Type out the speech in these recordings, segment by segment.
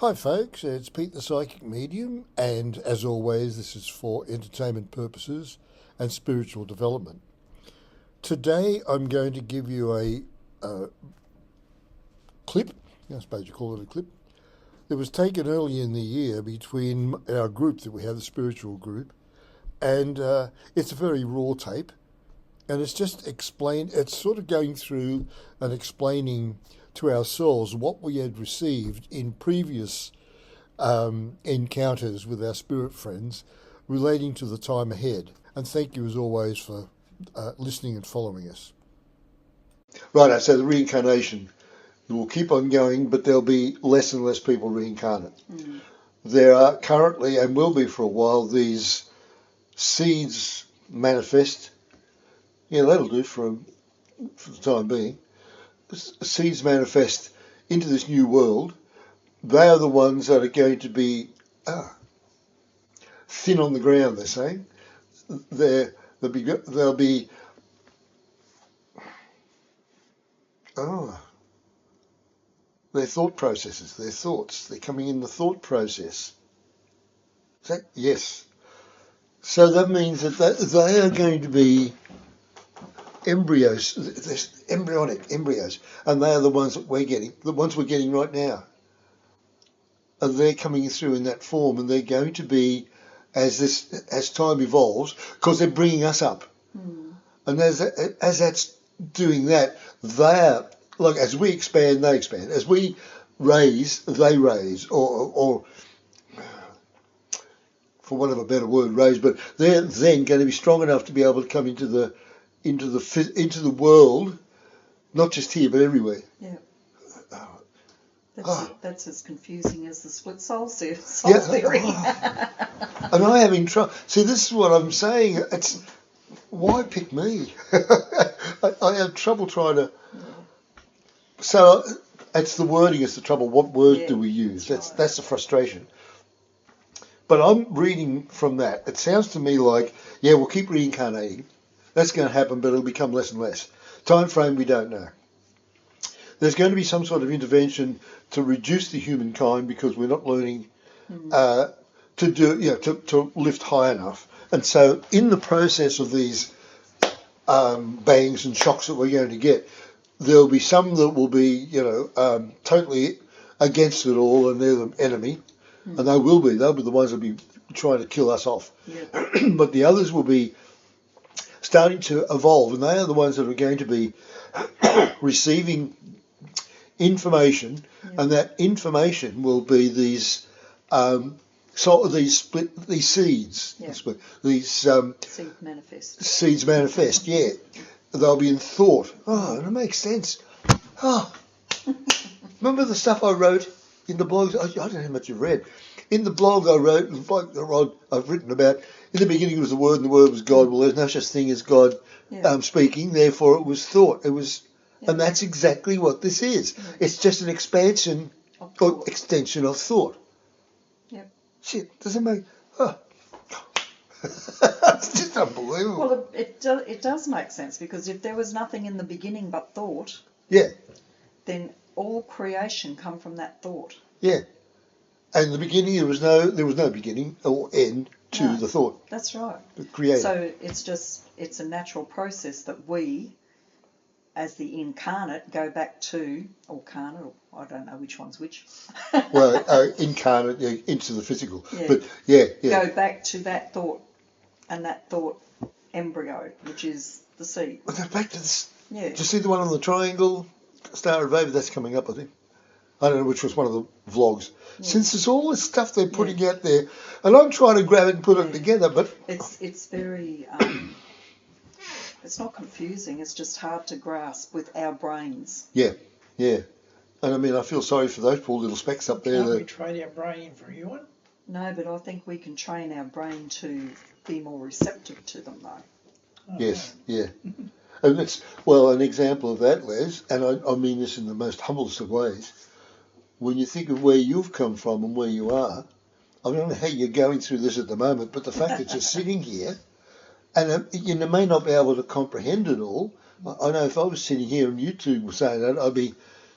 Hi, folks, it's Pete the Psychic Medium, and as always, this is for entertainment purposes and spiritual development. Today, I'm going to give you a clip, I suppose you call it a clip, that was taken early in the year between our group that we have, the spiritual group, and it's a very raw tape, and it's sort of going through and explaining to ourselves what we had received in previous encounters with our spirit friends relating to the time ahead. And thank you as always for listening and following us. Right, so the reincarnation will keep on going, but there'll be less and less people reincarnate. There are currently, and will be for a while, these seeds manifest. Yeah, that'll do for the time being. Seeds manifest into this new world. They are the ones that are going to be thin on the ground, they're saying. They'll be their thought processes, their thoughts. They're coming in the thought process. Yes. So that means that they are going to be embryos, embryonic embryos, and they are the ones that we're getting right now. And they're coming through in that form, and they're going to be, as time evolves, because they're bringing us up. And as that's doing that, they're, like, as we expand, they expand. As we raise, they raise, or for want of a better word, raise. But they're then going to be strong enough to be able to come into the world, not just here but everywhere. Yeah. That's as confusing as the split soul theory. And I'm having trouble. See, this is what I'm saying. It's why pick me? I have trouble trying to. So it's the wording is the trouble. What words do we use? That's the frustration. But I'm reading from that. It sounds to me like, yeah, we'll keep reincarnating. That's going to happen, but it'll become less and less. Time frame we don't know. There's going to be some sort of intervention to reduce the humankind because we're not learning to lift high enough. And so in the process of these bangs and shocks that we're going to get, there'll be some that will be, totally against it all, and they're the enemy. And they'll be the ones that'll be trying to kill us off. Yeah. But the others will be starting to evolve, and they are the ones that are going to be receiving information, and that information will be these these seeds. Yeah. These seeds manifest. Yeah, they'll be in thought. And it makes sense. Remember the stuff I wrote in the blog? I don't know how much you've read. In the blog I wrote, the blog I've written about, in the beginning was the Word, and the Word was God. Well, there's no such thing as God speaking, therefore it was thought. It was, and that's exactly what this is. Yeah. It's just an expansion or extension of thought. Yep. Shit, does it make... It's just unbelievable. Well, it does make sense, because if there was nothing in the beginning but thought, then all creation come from that thought. Yeah. And in the beginning there was no beginning or end to the thought. That's right. The creator. So it's a natural process that we, as the incarnate, go back to, or carnate, or I don't know which one's which. Well, incarnate into the physical. Yeah. But go back to that thought, and that thought embryo, which is the seed. Well, back to this. Yeah. Do you see the one on the triangle? Star of David, that's coming up, I think. I don't know which was one of the vlogs. Yeah. Since there's all this stuff they're putting out there, and I'm trying to grab it and put it together, but... It's very... it's not confusing, it's just hard to grasp with our brains. Yeah. And I mean, I feel sorry for those poor little specks up there. Can't we train our brain for you one? No, but I think we can train our brain to be more receptive to them, though. Yes, yeah. And it's, well, an example of that, Les, and I mean this in the most humblest of ways, when you think of where you've come from and where you are, I don't know how you're going through this at the moment, but the fact that you're sitting here, and you may not be able to comprehend it all. I know if I was sitting here and you two were saying that, I'd be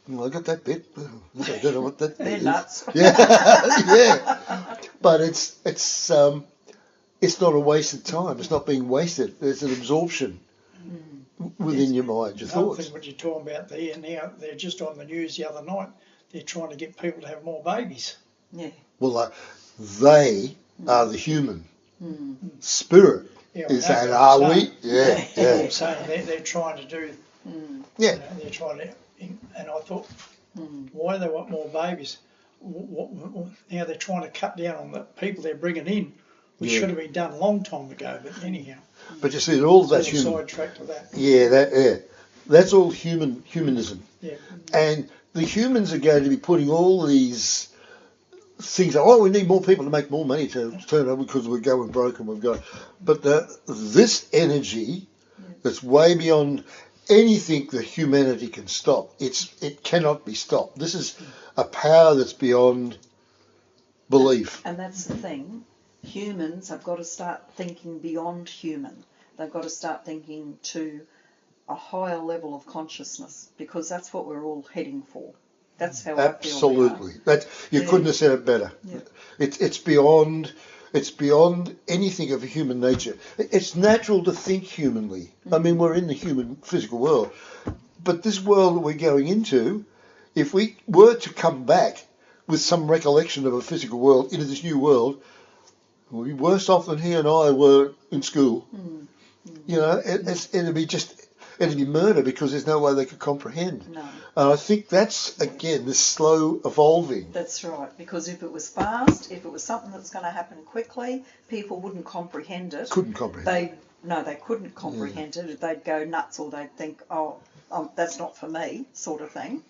Well, I got that bit. I don't know what that bit They're is. nuts. Yeah, yeah. But it's not a waste of time. It's not being wasted. There's an absorption within your mind, your Another thoughts. thing what you're talking about there now, they're just on the news the other night, they're trying to get people to have more babies. Yeah. Well, they are the human. Mm. Spirit Yeah, is I know, that, but are I'm we? saying- Yeah, yeah. I'm saying they're trying to do, Yeah. they're trying to, and I thought, Mm. why they want more babies? Now they're trying to cut down on the people they're bringing in, which Yeah. should have been done a long time ago, but anyhow. But you see, all that's Sort of human. sidetracked to that. Yeah, that's all humanism. Yeah. And the humans are going to be putting all these things. Oh, we need more people to make more money to turn over because we're going broke and we've got. But this energy that's way beyond anything that humanity can stop. It cannot be stopped. This is a power that's beyond belief. And that's the thing. Humans have got to start thinking beyond human. They've got to start thinking to a higher level of consciousness, because that's what we're all heading for. That's how I feel. Absolutely. That you Yeah. couldn't have said it better. Yeah. It's beyond anything of human nature. It's natural to think humanly. I mean, we're in the human physical world, but this world that we're going into, if we were to come back with some recollection of a physical world into this new world, we'd be worse off than he and I were in school. You know, it'd be murder, because there's no way they could comprehend. No, And I think that's, again, this slow evolving. that's right. Because if it was fast, if it was something that's going to happen quickly, people wouldn't comprehend it. Couldn't comprehend. They couldn't comprehend it. They'd go nuts, or they'd think, oh, that's not for me, sort of thing.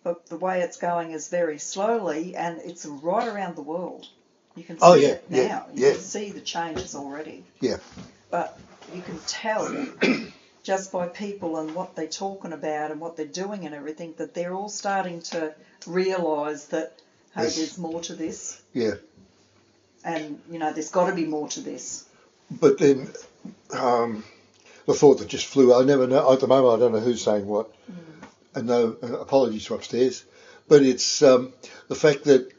But the way it's going is very slowly, and it's right around the world. You can see it now. You can see the changes already. Yeah. But you can tell just by people and what they're talking about and what they're doing and everything, that they're all starting to realise that, hey, Yes. there's more to this. Yeah. And, there's got to be more to this. But then the thought that just flew, I never know, at the moment I don't know who's saying what, and no apologies to upstairs, but it's the fact that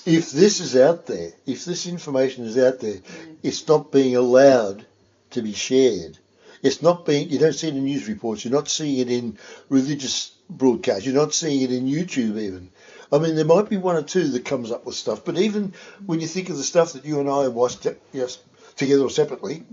if this is out there, if this information is out there, it's not being allowed to be shared. It's not being, you don't see it in news reports, you're not seeing it in religious broadcasts, you're not seeing it in YouTube even. I mean, there might be one or two that comes up with stuff, but even when you think of the stuff that you and I watched, yes, together or separately,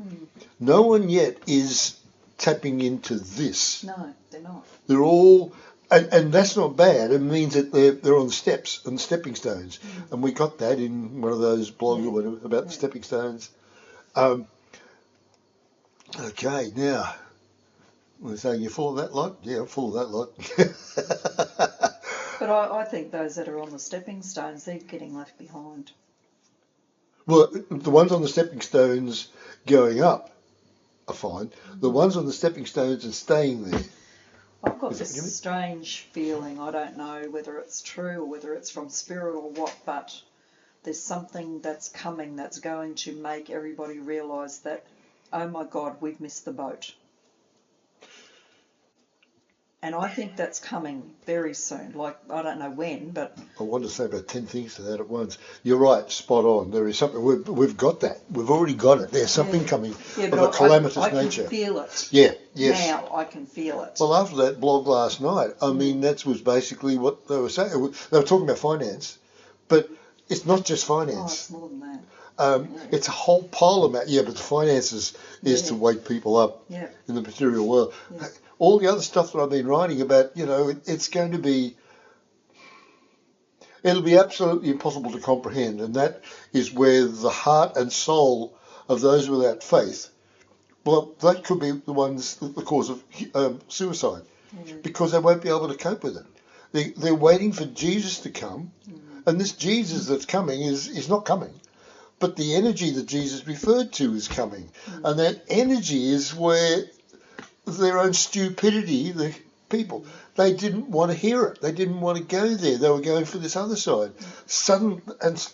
no one yet is tapping into this. No, they're not. They're all, and that's not bad. It means that they're on the steps and the stepping stones. And we got that in one of those blogs or whatever about the stepping stones. Okay, now, we're saying you're full of that lot? Yeah, I'm full of that lot. But I think those that are on the stepping stones, they're getting left behind. Well, the ones on the stepping stones going up are fine. The ones on the stepping stones and staying there. I've got Is that what you mean? this strange feeling, I don't know whether it's true or whether it's from spirit or what, but there's something that's coming that's going to make everybody realise that, oh my God, we've missed the boat. And I think that's coming very soon. Like, I don't know when, but I want to say about 10 things to that at once. You're right, spot on. There is something, we've got that. We've already got it. There's something coming of a calamitous nature. I can feel it. Yeah, yes. Now I can feel it. Well, after that blog last night, I mean, that was basically what they were saying. They were talking about finance, but it's not just Oh, finance. it's more than that. It's a whole pile of yeah, but the finances is to wake people up Yeah. in the material world. Yeah. All the other stuff that I've been writing about, it's going to be, it'll be absolutely impossible to comprehend, and that is where the heart and soul of those without faith, well, that could be the ones, the cause of suicide, because they won't be able to cope with it. They're waiting for Jesus to come, and this Jesus that's coming is not coming. But the energy that Jesus referred to is coming. And that energy is where their own stupidity, the people, they didn't want to hear it. They didn't want to go there. They were going for this other side. Sudden, and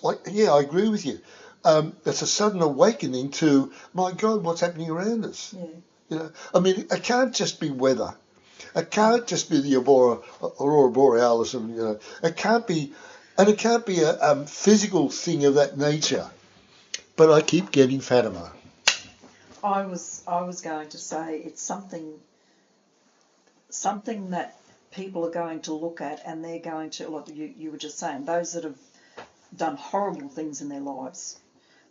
I agree with you. It's a sudden awakening to, my God, what's happening around us? Yeah. I mean, it can't just be weather. It can't just be the aurora borealis, and it can't be, and it can't be a physical thing of that nature. But I keep getting Fatima. I was going to say it's something that people are going to look at, and they're going to, like you were just saying, those that have done horrible things in their lives,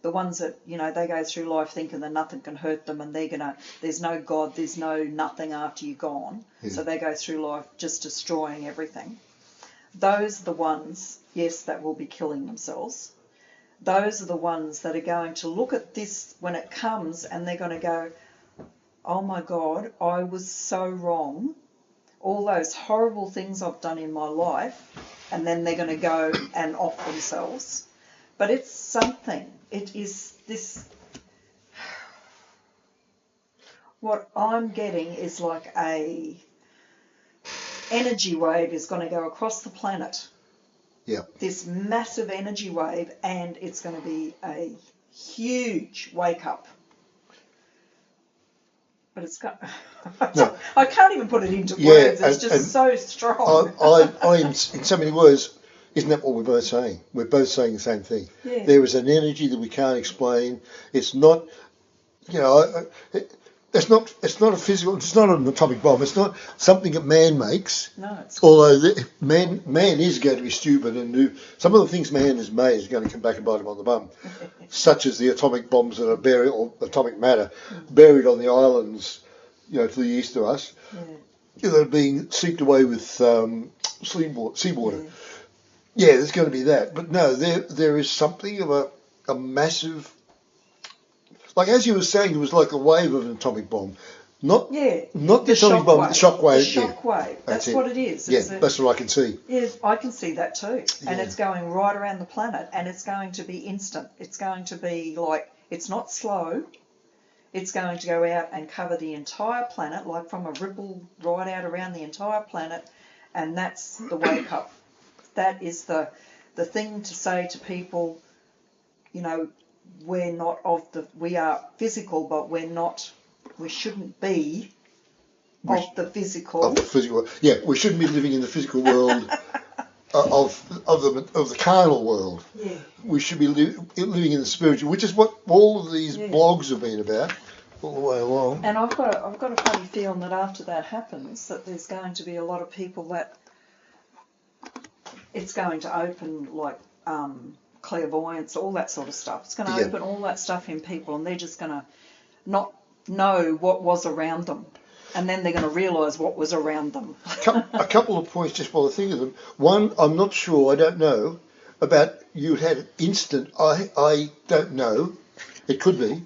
the ones that, they go through life thinking that nothing can hurt them, and there's no God, there's no nothing after you're gone, so they go through life just destroying everything. Those are the ones, yes, that will be killing themselves. Those are the ones that are going to look at this when it comes, and they're going to go, oh my God, I was so wrong. All those horrible things I've done in my life, and then they're going to go and off themselves. But it's something. It is this. What I'm getting is like a energy wave is going to go across the planet. Yeah. This massive energy wave, and it's going to be a huge wake up. But it's got. No. I can't even put it into words. It's just so strong. I, in so many words, isn't that what we're both saying? We're both saying the same thing. Yeah. There is an energy that we can't explain. It's not, it's not a physical. It's not an atomic bomb. It's not something that man makes. No, it's. Although man is going to be stupid and do some of the things man has made is going to come back and bite him on the bum, such as the atomic bombs that are buried, or atomic matter buried on the islands, to the east of us, that are being seeped away with seawater. Yeah, there's going to be that, but no, there is something of a massive. Like as you were saying, it was like a wave of an atomic bomb. Not the atomic bomb, the shock wave. The shock wave. That's what it is. That's what I can see. Yeah, I can see that too. Yeah. And it's going right around the planet, and it's going to be instant. It's going to be like, it's not slow. It's going to go out and cover the entire planet, like from a ripple right out around the entire planet, and that's the wake up. That is the thing to say to people, we are physical, but we shouldn't be of the physical. Of the physical, yeah, we shouldn't be living in the physical world of the carnal world. Yeah. We should be living in the spiritual, which is what all of these blogs have been about all the way along. And I've got a funny feeling that after that happens, that there's going to be a lot of people that it's going to open, like clairvoyance, all that sort of stuff. It's going to open all that stuff in people, and they're just going to not know what was around them, and then they're going to realise what was around them. A couple of points just while I think of them. One, I'm not sure, I don't know, about you had instant, I don't know, it could be,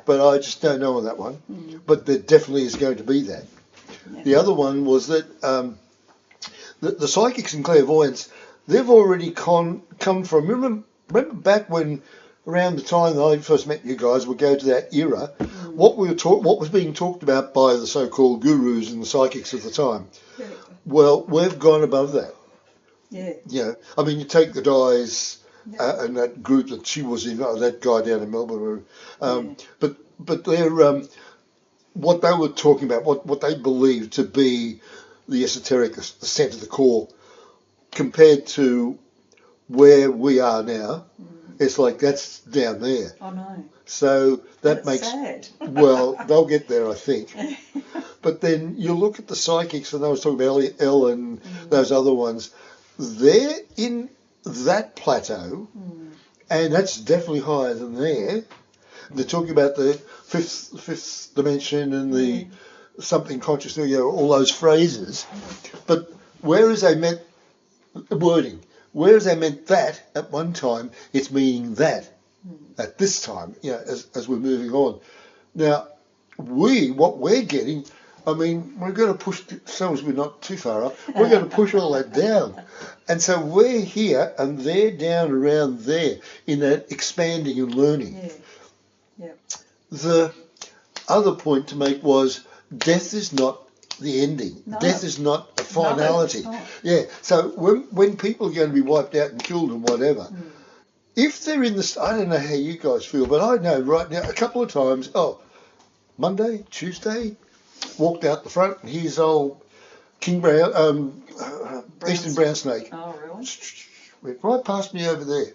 but I just don't know on that one. But there definitely is going to be that. Yeah. The other one was that the psychics and clairvoyants, they've already come from, remember back when, around the time that I first met you guys, we'd go to that era, what was being talked about by the so-called gurus and the psychics of the time. Yeah. Well, we've gone above that. Yeah. I mean, you take the Dies and that group that she was in, that guy down in Melbourne. But they're what they were talking about, what they believed to be the esoteric, the centre, the core, compared to where we are now. It's like that's down there. I know. So that's makes sad. Well, they'll get there, I think. But then you look at the psychics, and I was talking about Elle and those other ones. They're in that plateau, and that's definitely higher than there. They're talking about the fifth dimension and the something conscious, all those phrases. But whereas they meant wording. Whereas they meant that at one time, it's meaning that at this time, as we're moving on. Now, what we're getting, I mean, we're going to push, so as we're not too far up, we're going to push all that down. And so we're here and they're down around there in that expanding and learning. Yeah. The other point to make was death is not the ending. No. Death is not a finality. No, it's not. Yeah. So when people are going to be wiped out and killed and whatever, if they're in the, I don't know how you guys feel, but I know right now a couple of times. Monday, Tuesday, walked out the front, and here's old king brown, eastern snake. brown snake. Oh, really? Went right past me over there.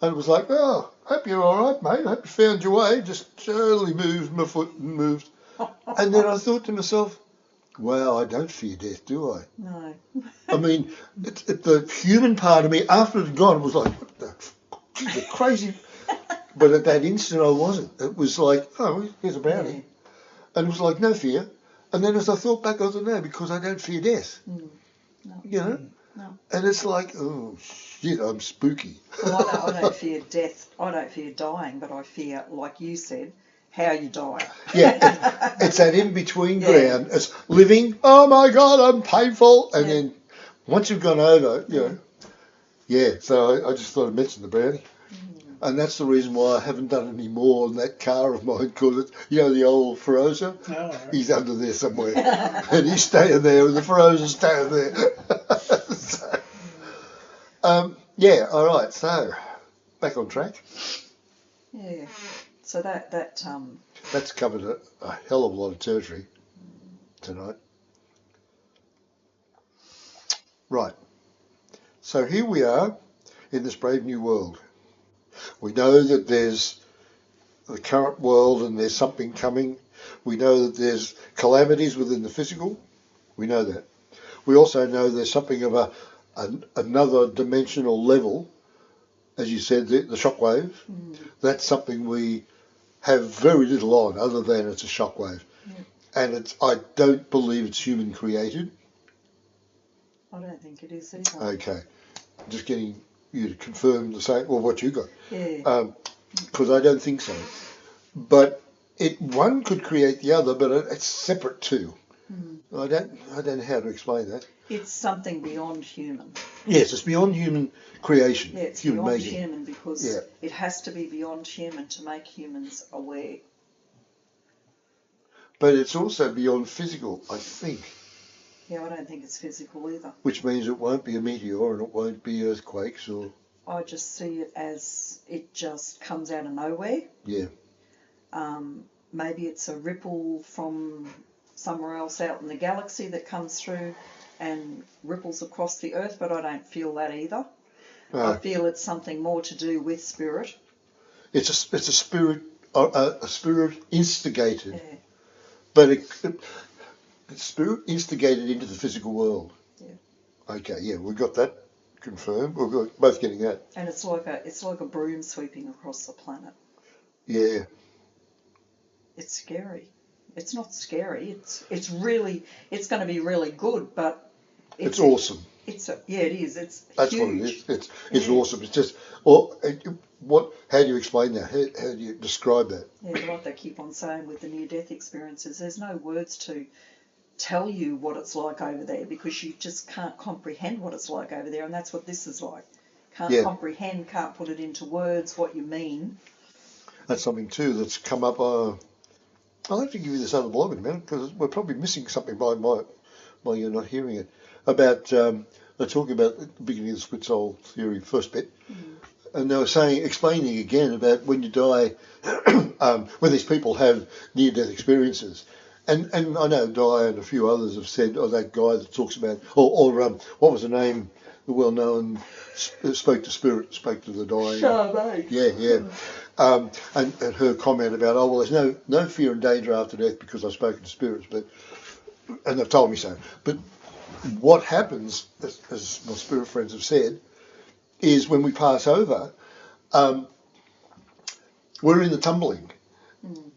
And it was like, oh, hope you're all right, mate. I hope you found your way. Just slowly moved my foot and moved. And then I thought to myself, wow, I don't fear death, do I? No. I mean, the human part of me, after it had gone, was like, what the, geez, you're crazy. But at that instant, I wasn't. It was like, oh, here's a brownie. Yeah. And it was like, no fear. And then as I thought back, I thought, no, because I don't fear death. No. You know? No. And it's like, oh, shit, I'm spooky. Well, I don't fear death. I don't fear dying, but I fear, like you said, how you die. Yeah, it's that in-between Yeah. ground. It's living, oh my God, I'm painful. And Yeah. then once you've gone over, you know, yeah, so I just thought I'd mention the brownie. And that's the reason why I haven't done any more on that car of mine, because, you know, the old Feroza? No, He's under there somewhere. And he's staying there, and the Feroza's staying there. So, yeah, all right, so back on track. Yeah. So that That's covered a hell of a lot of territory tonight. Right. So here we are in this brave new world. We know that there's the current world and there's something coming. We know that there's calamities within the physical. We know that. We also know there's something of another dimensional level, as you said, the shockwave. That's something we have very little on, other than it's a shockwave. Yeah. And I don't believe it's human created. I don't think it is either. Okay. Just getting you to confirm the same, well, what you got. Yeah. Because I don't think so. But one could create the other, but it's separate too. I don't know how to explain that. It's something beyond human. Yes, it's beyond human creation, Yeah, it's human beyond making. human because Yeah. it has to be beyond human to make humans aware. But it's also beyond physical, I think, Yeah, I don't think it's physical either. which means it won't be a meteor and it won't be earthquakes or, I just see it as it just comes out of nowhere. yeah. Maybe it's a ripple from somewhere else out in the galaxy that comes through and ripples across the earth, but I don't feel that either. I feel it's something more to do with spirit. It's a spirit, a spirit instigated, Yeah. but it's spirit instigated into the physical world. Yeah. Okay, yeah, we got that confirmed. We're both getting that. And it's like a broom sweeping across the planet. Yeah. It's scary. It's not scary. It's going to be really good, but It's awesome. Yeah, it is. It's That's huge. what it is. It's Yeah. awesome. It's just, how do you explain that? How do you describe that? Yeah, like they keep on saying with the near-death experiences, there's no words to tell you what it's like over there because you just can't comprehend what it's like over there, and that's what this is like. Can't comprehend, can't put it into words what you mean. That's something too that's come up. I'll have to give you this other blog in a minute because we're probably missing something by you're not hearing it. About they're talking about the beginning of the split soul theory, first bit, and they were explaining again about when you die, when these people have near-death experiences. And I know Di and a few others have said, that guy that talks about, or what was the name, the well-known, spoke to the dying. Charmaine. Yeah. And her comment about, there's no fear and danger after death because I've spoken to spirits, and they've told me so. But what happens, as my spirit friends have said, is when we pass over, we're in the tumbling.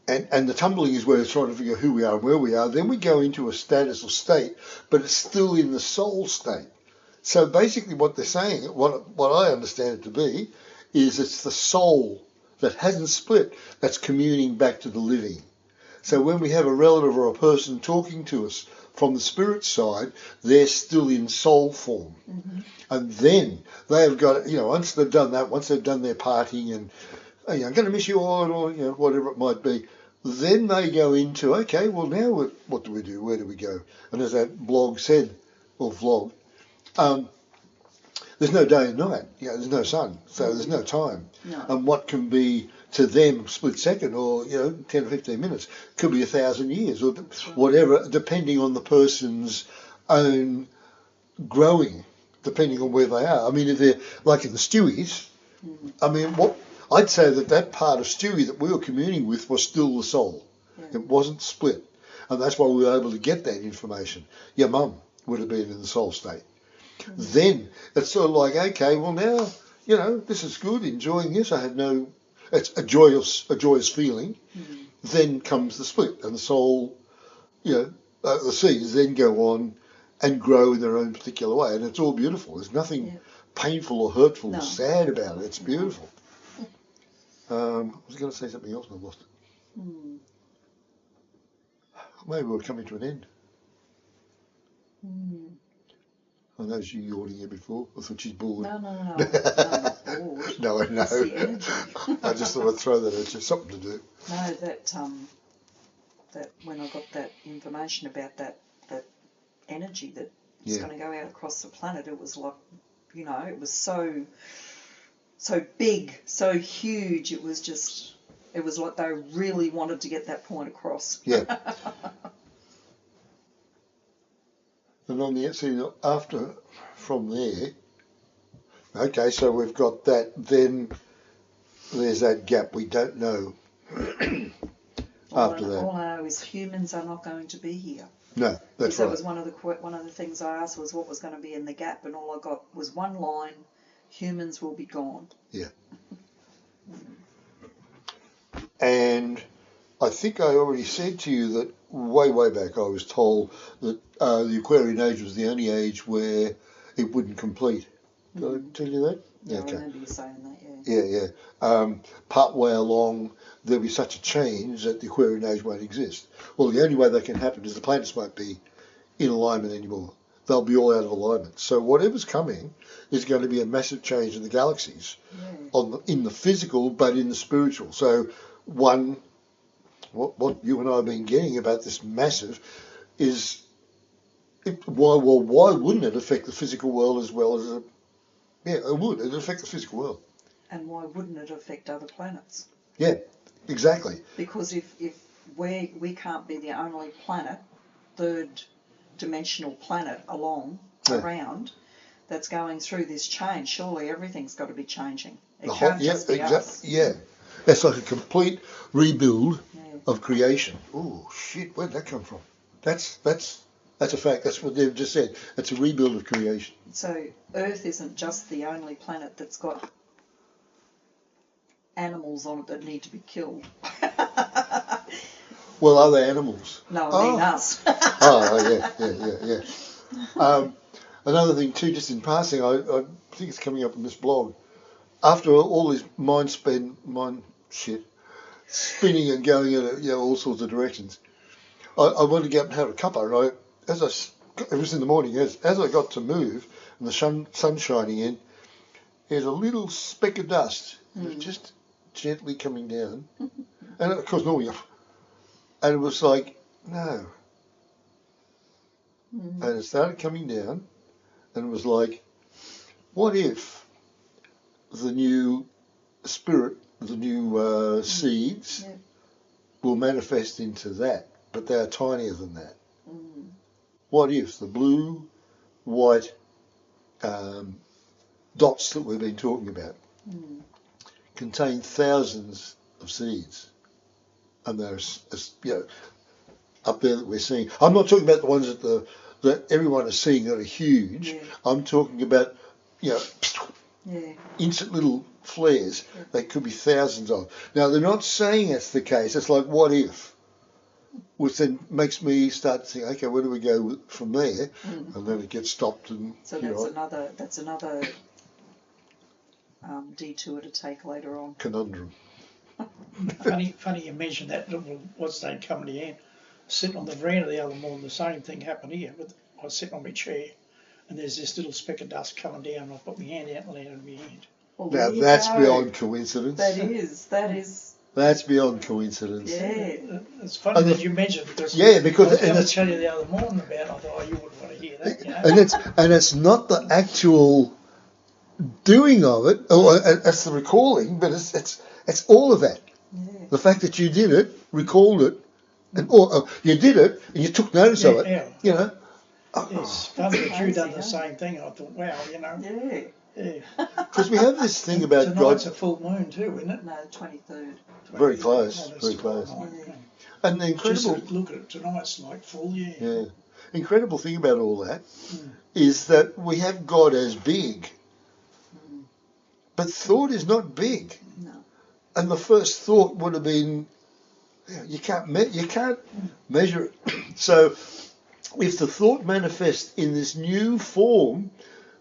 And the tumbling is where it's trying to figure who we are and where we are. Then we go into a status or state, but it's still in the soul state. So basically what they're saying, what I understand it to be, is it's the soul that hasn't split that's communing back to the living. So when we have a relative or a person talking to us from the spirit side, they're still in soul form. And then they've got, once they've done that, once they've done their partying and, I'm going to miss you all, or whatever it might be, then they go into, okay, well now what do we do? Where do we go? And as that blog said, or vlog, there's no day and night. There's no sun, so there's no time. No. And what can be to them split second or 10 or 15 minutes could be 1,000 years or whatever, depending on the person's own growing, depending on where they are. I mean, if they're like in the Stewies, I mean, what I'd say that part of Stewie that we were communing with was still the soul. Yeah. It wasn't split, and that's why we were able to get that information. Your mum would have been in the soul state. Then it's sort of like, okay, well now, you know, this is good, enjoying this. It's a joyous feeling. Then comes the split, and the soul, you know, the seeds then go on and grow in their own particular way, and it's all beautiful. There's nothing painful or hurtful or sad about it. It's beautiful. I was going to say something else and I've lost it. Maybe we're coming to an end. I know you yawning here before. I thought she's bored. No, I'm not bored. No, I know. It's the energy. I just thought I'd throw that at you. Something to do. No, that when I got that information about that energy that's going to go out across the planet, it was like, you know, it was so big, so huge. It was like they really wanted to get that point across. Yeah. And on the after from there, okay, so we've got that. Then there's that gap. We don't know after that. All I know is humans are not going to be here. No, that's That right. was one of the things I asked was what was going to be in the gap, and all I got was one line: humans will be gone. Yeah. And I think I already said to you that way back I was told that the Aquarian age was the only age where it wouldn't complete. Did I tell you that? Yeah, Okay. I remember you saying that, yeah. Yeah. Part way along, there'll be such a change that the Aquarian age won't exist. Well, the only way that can happen is the planets won't be in alignment anymore. They'll be all out of alignment. So whatever's coming is going to be a massive change in the galaxies, in the physical, but in the spiritual. So what you and I have been getting about this massive is why wouldn't it affect the physical world as well as it would. It'd affect the physical world. And why wouldn't it affect other planets? Yeah, exactly. Because if we can't be the only planet, third dimensional planet around that's going through this change, surely everything's got to be changing. It can't just be us. Yeah. It's like a complete rebuild of creation. Oh shit, where'd that come from? That's a fact. That's what they've just said. It's a rebuild of creation. So Earth isn't just the only planet that's got animals on it that need to be killed. Well, other animals. No, I mean us. Yeah. Another thing too, just in passing, I think it's coming up in this blog. After all this mind shit, spinning and going in all sorts of directions, I wanted to get up and have a cuppa, and it was in the morning, as I got to move and the sun shining in, there's a little speck of dust. It was just gently coming down. And of course, normally, and it was like, no. And it started coming down, and it was like, what if the new spirit, the new seeds will manifest into that, but they are tinier than that? What if the blue, white dots that we've been talking about contain thousands of seeds, and there's up there that we're seeing. I'm not talking about the ones that everyone is seeing that are huge. Yeah. I'm talking about instant little flares that could be thousands of. Now they're not saying that's the case. It's like what if, which then makes me start to think, okay, where do we go from there? And then it gets stopped, and So that's another detour to take later on. conundrum. Funny you mentioned that little what's name coming to the end. Sitting on the veranda the other morning, the same thing happened here. I was sitting on my chair, and there's this little speck of dust coming down, and I put my hand out and landed on my hand. Well, Now there you that's go. beyond coincidence. That is. That's beyond coincidence. Yeah. It's funny that you mentioned because because I was and going to it's, tell you the other morning about it. I thought, oh, you wouldn't want to hear that, you know. and it's not the actual doing of it, or it's the recalling, but it's all of that. Yeah. The fact that you did it, recalled it, and or you did it and you took notice of it. Yeah. You know, It's funny that you done the Amazing, same thing. I thought, wow, you know, Yeah. yeah. Because we have this thing about Tonight's God. a full moon too, isn't it? No, 23rd. Very close, Oh, that's very close. tomorrow night, Yeah. yeah. And the Just incredible, look at it, tonight's like full, yeah. yeah, incredible thing about all that Mm. is that we have God as big, Mm. but thought is not big. No. And the first thought would have been, you can't measure it. So if the thought manifests in this new form,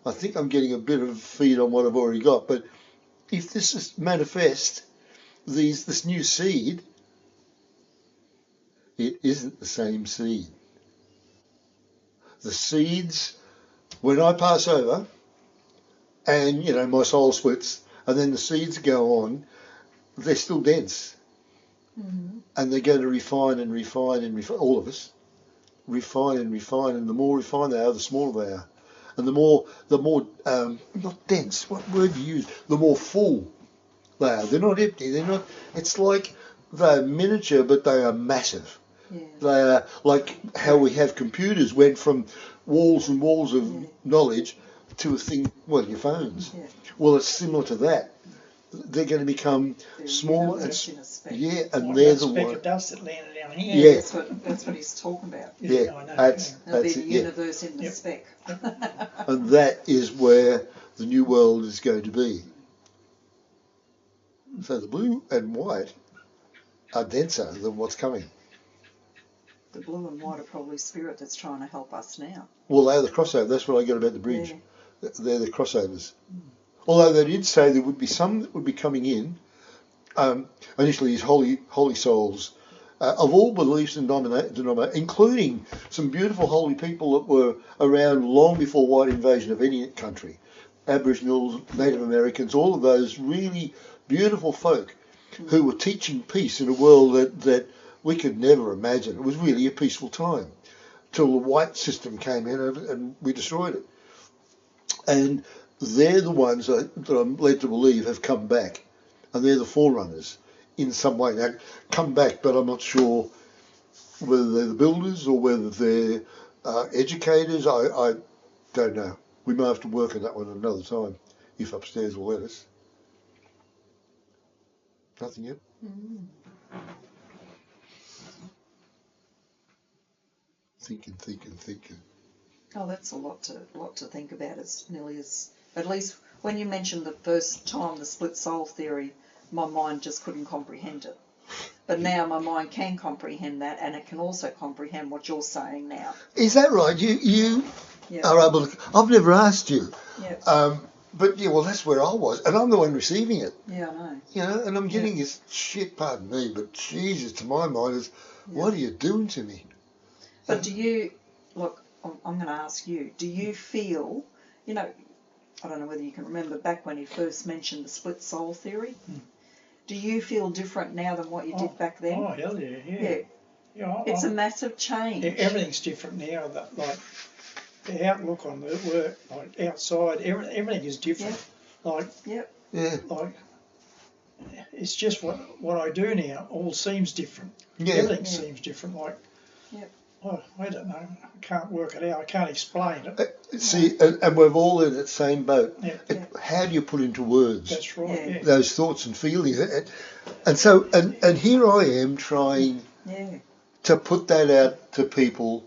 I think I'm getting a bit of feed on what I've already got, but if this is manifest, this new seed, it isn't the same seed. The seeds, when I pass over, and my soul splits, and then the seeds go on, they're still dense, and they're going to refine and refine and refine. All of us refine and refine, and the more refined they are, the smaller they are, and the more not dense. What word do you use? The more full they are. They're not empty. They're not. It's like they're miniature, but they are massive. Yeah. They are like how we have computers went from walls and walls of knowledge to a thing. Well, your phones. Yeah. Well, it's similar to that. They're going to become They're smaller universe and in a speck. and Like they're that the speck one. of dust that landed down here. Yeah. That's what he's talking about. Yeah, I know. that's There'll be it. the Yeah, universe in the Yep. speck. and that is where the new world is going to be. So the blue and white are denser than what's coming. The blue and white are probably spirit that's trying to help us now. Well, they're the crossover. That's what I get about the bridge. Yeah. They're the crossovers. Although they did say there would be some that would be coming in. Initially, these holy souls of all beliefs and denominations, including some beautiful holy people that were around long before white invasion of any country. Aboriginals, Native Americans, all of those really beautiful folk who were teaching peace in a world that we could never imagine. It was really a peaceful time till the white system came in and we destroyed it. And they're the ones that I'm led to believe have come back, and they're the forerunners in some way. Now, come back, but I'm not sure whether they're the builders or whether they're educators. I don't know. We may have to work on that one another time, if upstairs will let us. Nothing yet? Thinking. Oh, that's a lot to think about. As nearly as, at least when you mentioned the first time the split soul theory, my mind just couldn't comprehend it. But now my mind can comprehend that, and it can also comprehend what you're saying now. Is that right? You Yeah. are able to... I've never asked you. Yeah. But yeah, well, that's where I was, and I'm the one receiving it. Yeah, I know. And I'm getting this shit, pardon me, but Jesus, to my mind is, what are you doing to me? But do you, look, I'm going to ask you, do you feel, I don't know whether you can remember back when he first mentioned the split soul theory, do you feel different now than what you did back then? Oh, hell yeah, yeah. Yeah. Yeah, It's a massive change. everything's different now. That like the outlook on the work, like outside, everything is different. Like, Yep. Yeah. like it's just what I do now. All seems different. Yeah. Everything Yeah. seems different. Like, Yep. oh, I don't know. I can't work it out. I can't explain it. See, and we're all in that same boat. Yeah. How do you put into words That's right. Yeah. Yeah. those thoughts and feelings? And so, and here I am trying Yeah. to put that out to people,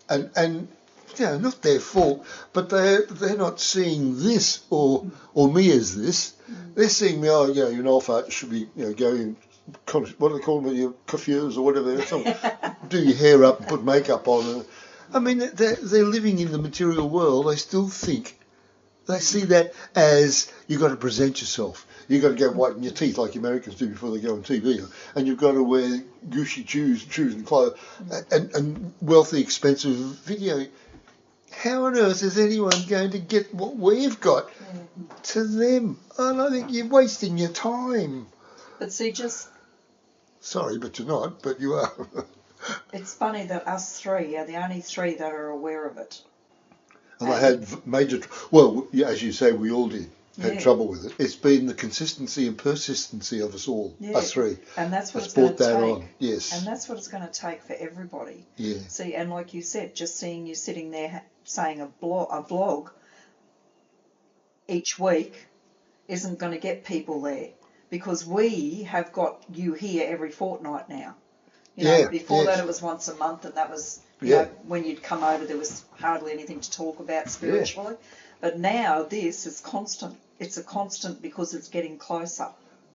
and not their fault, but they're not seeing this or me as this. They're seeing me, you're an alpha, should be, going, what do they call them, your coiffures or whatever, do your hair up and put makeup on. I mean, they're living in the material world. They still think, they see that as you've got to present yourself. You've got to go whiten your teeth like Americans do before they go on TV. And you've got to wear Gucci shoes and clothes and wealthy, expensive video. How on earth is anyone going to get what we've got to them? And I think you're wasting your time. But see, Sorry, but you're not, but you are. it's funny that us three are the only three that are aware of it. And I had major... Well, as you say, we all did. had Yeah. trouble with it. It's been the consistency and persistency of us all, Yeah. us three, And that's what that's it's going brought to that take. on. Yes. And that's what it's going to take for everybody. Yeah. See, and like you said, just seeing you sitting there saying a vlog each week isn't going to get people there, because we have got you here every fortnight now. You know, Yeah, before yes. that it was once a month, and that was, you Yeah. know, when you'd come over there was hardly anything to talk about spiritually. But now this is constant. It's a constant because it's getting closer.